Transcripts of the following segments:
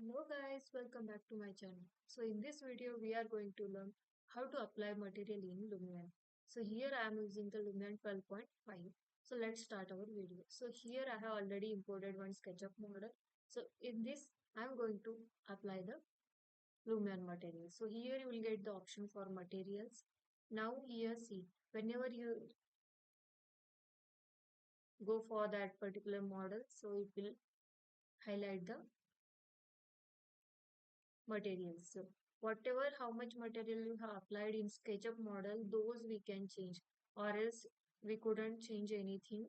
Hello guys, welcome back to my channel. So in this video we are going to learn how to apply material in Lumion. So here I am using the Lumion 12.5. So let's start our video. So here I have already imported one SketchUp model. So in this I am going to apply the Lumion material. So here you will get the option for materials. Now here see, whenever you go for that particular model, so it will highlight the materials. So whatever how much material you have applied in SketchUp model, those we can change, or else we couldn't change anything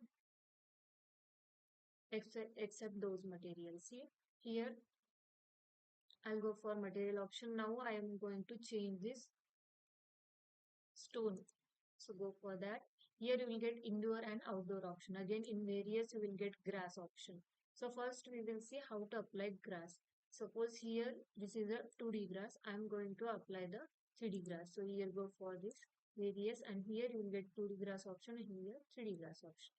except those materials. See here I'll go for material option. Now I am going to change this stone. So go for that. Here you will get indoor and outdoor option. Again in various you will get grass option. So first we will see how to apply grass. Suppose here this is a 2D grass. I am going to apply the 3D grass. So here go for this various, and here you will get 2D grass option and here 3D grass option.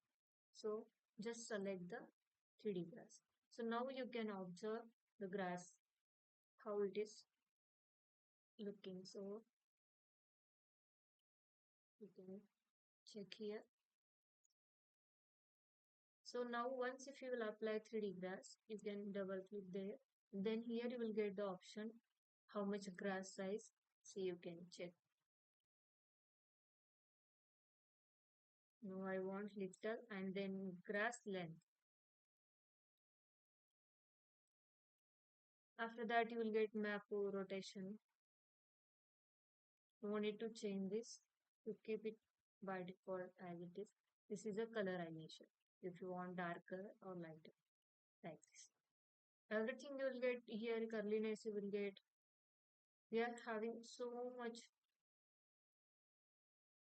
So just select the 3D grass. So now you can observe the grass how it is looking. So you can check here. So now once if you will apply 3D grass, you can double click there. Then here you will get the option how much grass size. So you can check. No, I want little, and then grass length. After that you will get map rotation. No need to change this. To keep it by default as it is. This is a colorization. If you want darker or lighter, like this. Everything you will get here, curliness you will get. We are having so much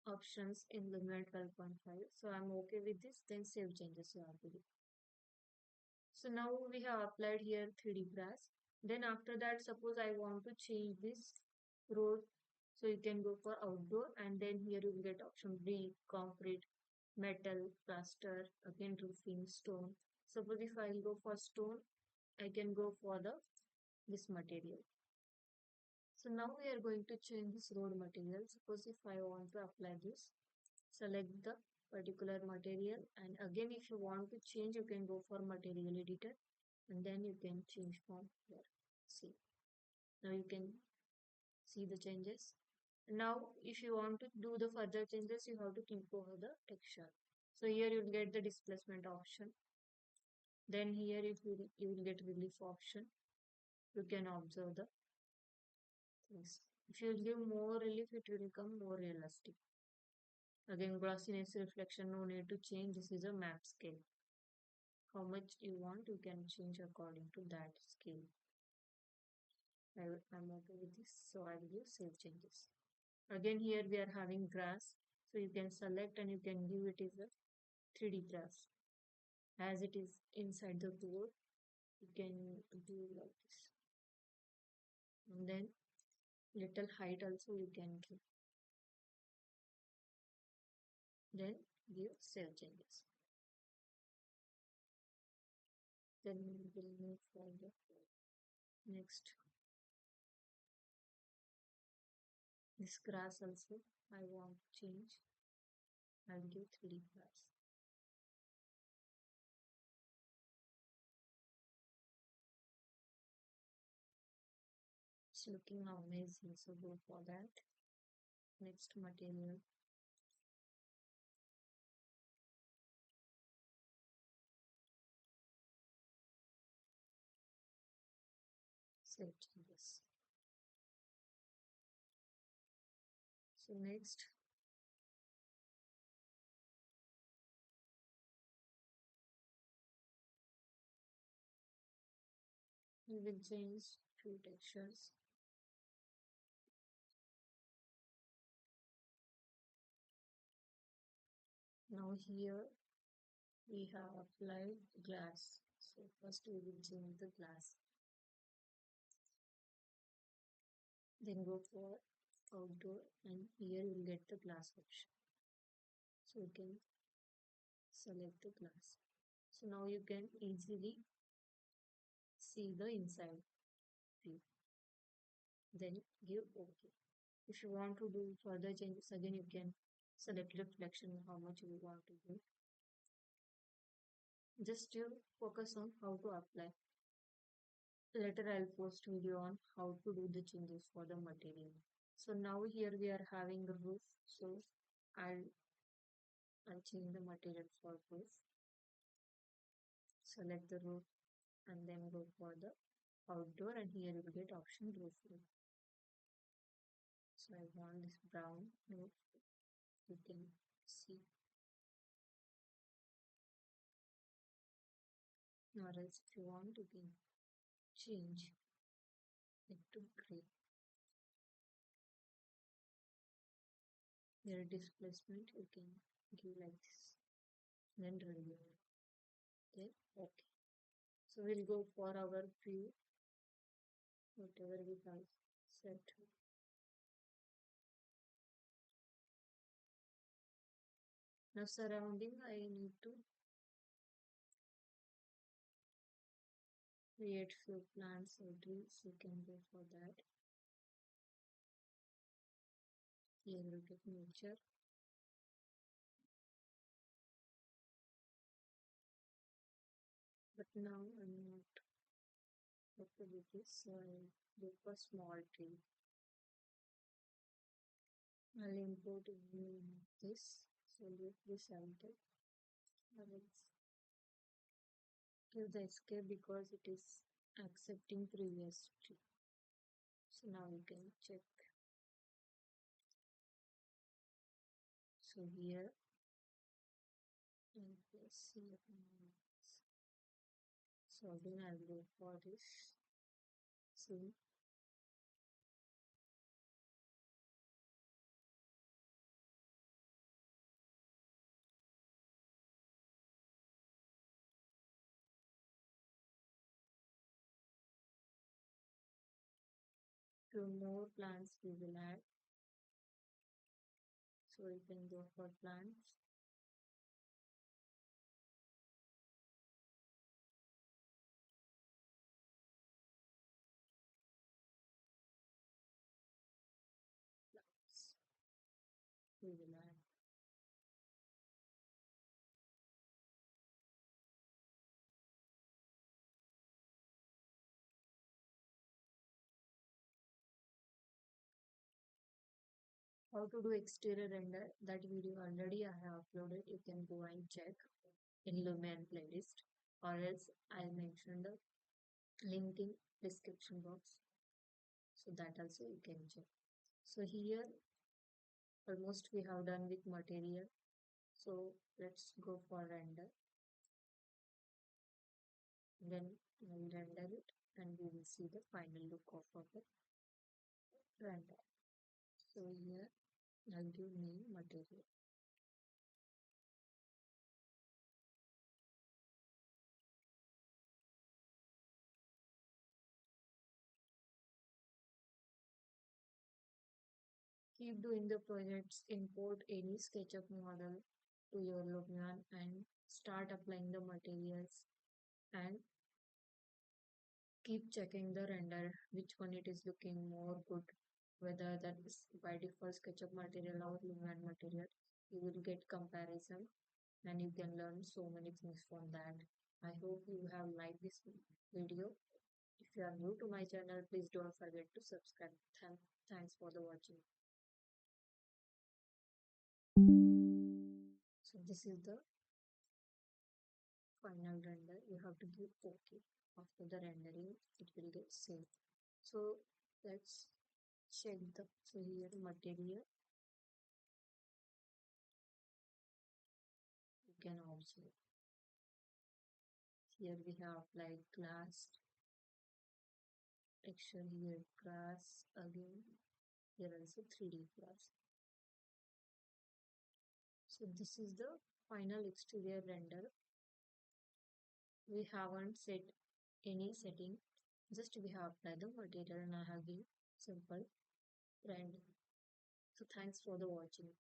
options in Lumion 12.5. So I'm okay with this. Then save changes you have to do. So now we have applied here 3D grass. Then after that, suppose I want to change this road. So you can go for outdoor, and then here you will get option brick, concrete, metal, plaster, again roofing, stone. Suppose if I go for stone, I can go for the this material. So now we are going to change this road material. Suppose if I want to apply this, select the particular material, and again if you want to change you can go for material editor, and then you can change from here. See, now you can see the changes. Now if you want to do the further changes you have to click over the texture. So here you will get the displacement option. Then here if you will get relief option. You can observe the things. If you give more relief it will become more realistic. Again glossiness reflection, no need to change. This is a map scale. How much you want you can change according to that scale. I'm okay with this, so I will use save changes. Again here we are having grass, so you can select and you can give it as a 3D grass. As it is inside the board, you can do like this. And then little height also you can give. Then give save changes. Then we will move for the next. This grass also I want to change. I'll give 3D grass. It's looking amazing, so go for that. Next material. Save changes. So next we will change few textures. Now here we have applied glass. So first we will change the glass. Then go for outdoor, and here you will get the glass option. So you can select the glass. So now you can easily see the inside. view. Then give OK. If you want to do further changes again, you can select reflection how much you want to do. Just you focus on how to apply. Later I'll post video on how to do the changes for the material. So now here we are having the roof. So I'll I'll change the material for roof. Select the roof and then go for the outdoor, and here you will get option roof. So I want this brown roof. You can see, or else if you want you can change it to gray. Here displacement you can give like this. Then review. Okay, okay. So we'll go for our view, whatever we have set. Now surrounding, I need to create few plants or trees. You can go for that. Here we get nature. But now I'm not okay with this, so I'll look for small tree. I'll import this. So leave this out. Let's give the escape because it is accepting previous tree. So now we can check. So here and let's see. So again I'll go for this. See, few more plants we will add. So we can go for plants. Plants. We will add. How to do exterior render, that video already I have uploaded. You can go and check in Lumion playlist, or else I'll mention the link in description box, so that also you can check. So here almost we have done with material, so let's go for render. Then we'll render it and we will see the final look of our render. So here I'll give name material. Keep doing the projects, import any SketchUp model to your Lumion and start applying the materials, and keep checking the render, which one it is looking more good, whether that is by default SketchUp material or Lumion material. You will get comparison and you can learn so many things from that. I hope you have liked this video. If you are new to my channel, please don't forget to subscribe. Thanks for the watching. So this is the final render. You have to give OK. After the rendering, it will get saved. So let's check the, so here material. You can observe. Here we have applied glass texture, here glass again, here also 3D glass. So this is the final exterior render. We haven't set any setting, just we have applied the material and I have given simple render. So thanks for the watching.